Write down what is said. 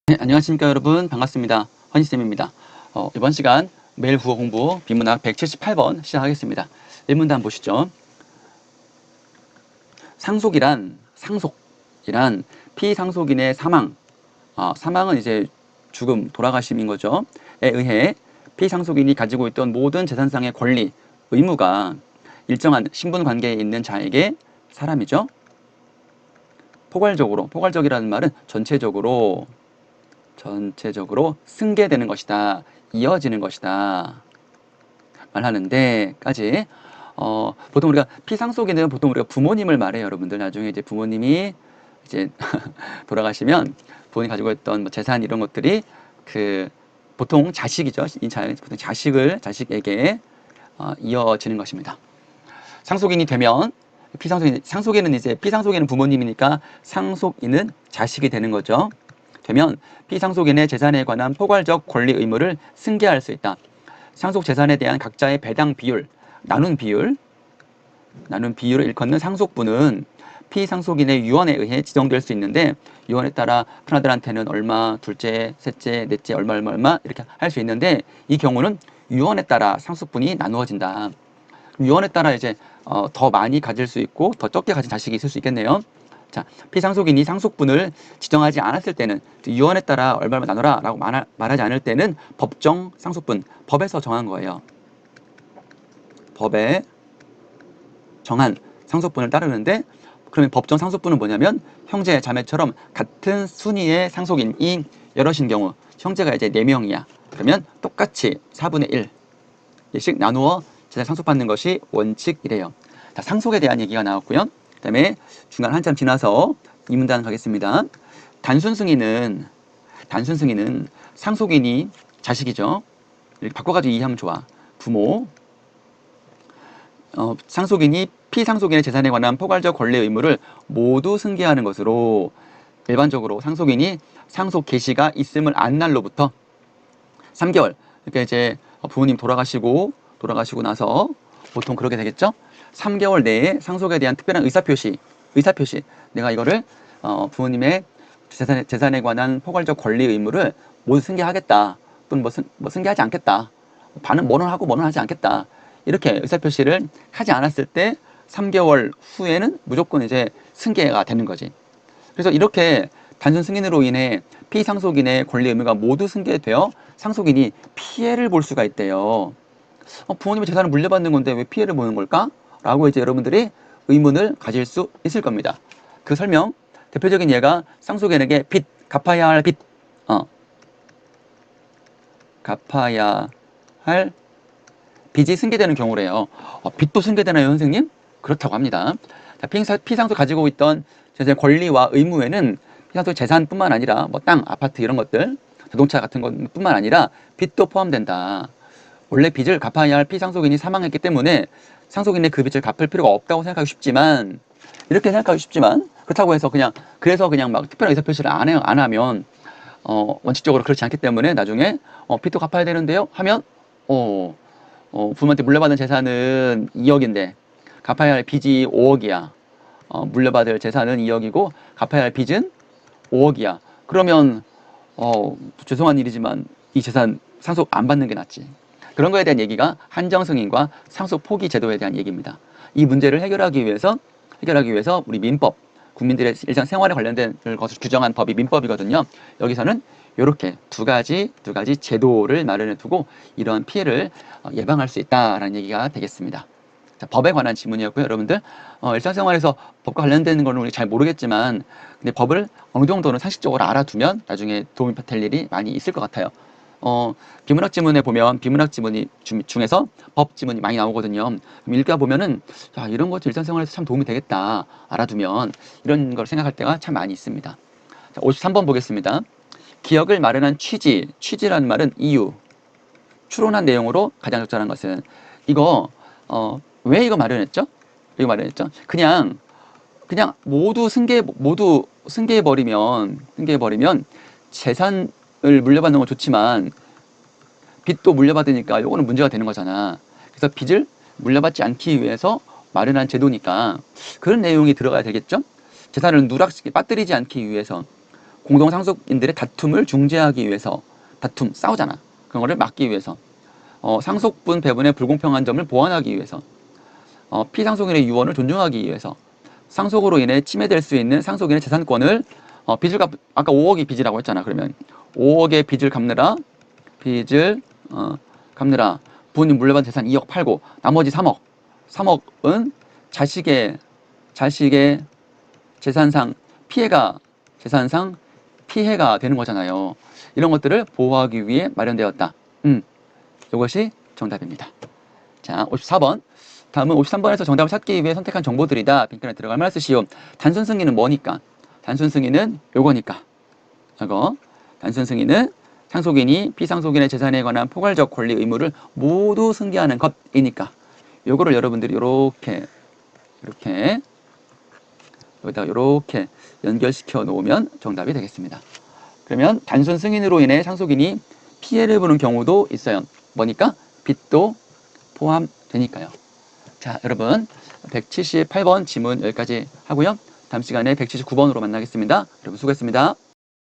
네, 안녕하십니까 여러분, 반갑습니다. 허니쌤입니다. 이번 시간 매일 국어 공부 비문학 178번 시작하겠습니다. 1문단 보시죠. 상속이란 피상속인의 사망, 사망은 이제 죽음, 돌아가심인 거죠. 에 의해 피상속인이 가지고 있던 모든 재산상의 권리, 의무가 일정한 신분 관계에 있는 자에게 사람이죠. 포괄적이라는 말은 전체적으로 승계되는 것이다, 이어지는 것이다 말하는데까지, 보통 우리가 피상속인은 보통 우리가 부모님을 말해요. 여러분들 나중에 이제 부모님이 이제 돌아가시면 부모님 가지고 있던 뭐 재산 이런 것들이 보통 자식이죠. 보통 자식에게 이어지는 것입니다. 상속인이 되면 피상속인은 부모님이니까 상속인은 자식이 되는 거죠. 되면 피상속인의 재산에 관한 포괄적 권리 의무를 승계할 수 있다. 상속 재산에 대한 각자의 배당 비율, 나눈 비율을 일컫는 상속분은 피상속인의 유언에 의해 지정될 수 있는데, 유언에 따라 큰아들한테는 얼마, 둘째, 셋째, 넷째 얼마 이렇게 할 수 있는데, 이 경우는 유언에 따라 상속분이 나누어진다. 유언에 따라 이제 더 많이 가질 수 있고 더 적게 가진 자식이 있을 수 있겠네요. 자, 피상속인이 상속분을 지정하지 않았을 때는, 유언에 따라 얼마를 나눠라 라고 말하지 않을 때는 법정 상속분, 법에서 정한 거예요. 법에 정한 상속분을 따르는데, 그러면 법정 상속분은 뭐냐면 형제 자매처럼 같은 순위의 상속인이 여럿인 경우, 형제가 이제 4명이야. 그러면 똑같이 4분의 1씩 나누어 재산 상속받는 것이 원칙이래요. 자, 상속에 대한 얘기가 나왔고요. 그 다음에 중간 한참 지나서 이 문단 가겠습니다. 단순 승인은 상속인이 자식이죠. 이렇게 바꿔가지고 이해하면 좋아. 부모. 상속인이 피상속인의 재산에 관한 포괄적 권리 의무를 모두 승계하는 것으로, 일반적으로 상속인이 상속 개시가 있음을 안 날로부터 3개월, 그러니까 이제 부모님 돌아가시고 나서 보통 그렇게 되겠죠. 3개월 내에 상속에 대한 특별한 의사표시, 내가 이거를 부모님의 재산에 관한 포괄적 권리 의무를 모두 승계하겠다, 또는 뭐 승계하지 않겠다, 뭐는 하고 뭐는 하지 않겠다, 이렇게 의사표시를 하지 않았을 때 3개월 후에는 무조건 이제 승계가 되는 거지. 그래서 이렇게 단순 승인으로 인해 피상속인의 권리 의무가 모두 승계되어 상속인이 피해를 볼 수가 있대요. 부모님의 재산을 물려받는 건데 왜 피해를 보는 걸까? 라고 이제 여러분들이 의문을 가질 수 있을 겁니다. 그 설명, 대표적인 예가 상속인에게 갚아야 할 갚아야 할 빚이 승계되는 경우래요. 빚도 승계되나요, 선생님? 그렇다고 합니다. 자, 피상속 가지고 있던 권리와 의무에는 피상속 재산뿐만 아니라 뭐 땅, 아파트 이런 것들, 자동차 같은 것뿐만 아니라 빚도 포함된다. 원래 빚을 갚아야 할 피상속인이 사망했기 때문에 상속인의 그 빚을 갚을 필요가 없다고 생각하기 쉽지만, 그렇다고 해서 그냥 막 특별한 의사표시를 안 하면 원칙적으로 그렇지 않기 때문에 나중에 빚도 갚아야 되는데요 하면 부모한테 물려받은 재산은 2억인데 갚아야 할 빚이 5억이야. 물려받을 재산은 2억이고 갚아야 할 빚은 5억이야. 그러면 죄송한 일이지만 이 재산 상속 안 받는 게 낫지. 그런 거에 대한 얘기가 한정승인과 상속 포기 제도에 대한 얘기입니다. 이 문제를 해결하기 위해서 우리 민법, 국민들의 일상생활에 관련된 것을 규정한 법이 민법이거든요. 여기서는 이렇게 두 가지 제도를 마련해 두고 이런 피해를 예방할 수 있다라는 얘기가 되겠습니다. 자, 법에 관한 지문이었고요. 여러분들 일상생활에서 법과 관련된 걸 우리 잘 모르겠지만, 근데 법을 어느 정도는 상식적으로 알아두면 나중에 도움이 될 일이 많이 있을 것 같아요. 비문학 지문에 보면 비문학 지문이 중에서 법 지문이 많이 나오거든요. 그럼 읽다 보면은 이런 것도 일상생활에서 참 도움이 되겠다, 알아두면, 이런 걸 생각할 때가 참 많이 있습니다. 자, 53번 보겠습니다. 기억을 마련한 취지라는 말은 이유, 추론한 내용으로 가장 적절한 것은, 이거 왜 이거 마련했죠? 그냥 모두 승계해버리면 재산을 물려받는 건 좋지만 빚도 물려받으니까 요거는 문제가 되는 거잖아. 그래서 빚을 물려받지 않기 위해서 마련한 제도니까 그런 내용이 들어가야 되겠죠? 재산을 누락시키지, 빠뜨리지 않기 위해서 공동상속인들의 다툼을 중재하기 위해서, 다툼, 싸우잖아. 그런 거를 막기 위해서, 상속분 배분의 불공평한 점을 보완하기 위해서, 피상속인의 유언을 존중하기 위해서, 상속으로 인해 침해될 수 있는 상속인의 재산권을 아까 5억이 빚이라고 했잖아. 그러면 5억의 빚을 갚느라, 갚느라 부모님 물려받은 재산 2억 팔고 나머지 3억은 자식의 재산상 피해가 되는 거잖아요. 이런 것들을 보호하기 위해 마련되었다. 이것이 정답입니다. 자, 54번. 다음은 53번에서 정답을 찾기 위해 선택한 정보들이다. 빈칸에 들어갈 만할 쓰시오. 단순 승인은 뭐니까? 단순 승인은 요거니까. 단순 승인은 상속인이 피상속인의 재산에 관한 포괄적 권리 의무를 모두 승계하는 것이니까. 요거를 여러분들이 이렇게 여기다가 이렇게 연결시켜 놓으면 정답이 되겠습니다. 그러면 단순 승인으로 인해 상속인이 피해를 보는 경우도 있어요. 뭐니까? 빚도 포함되니까요. 자, 여러분 178번 지문 여기까지 하고요. 다음 시간에 179번으로 만나겠습니다. 여러분 수고했습니다.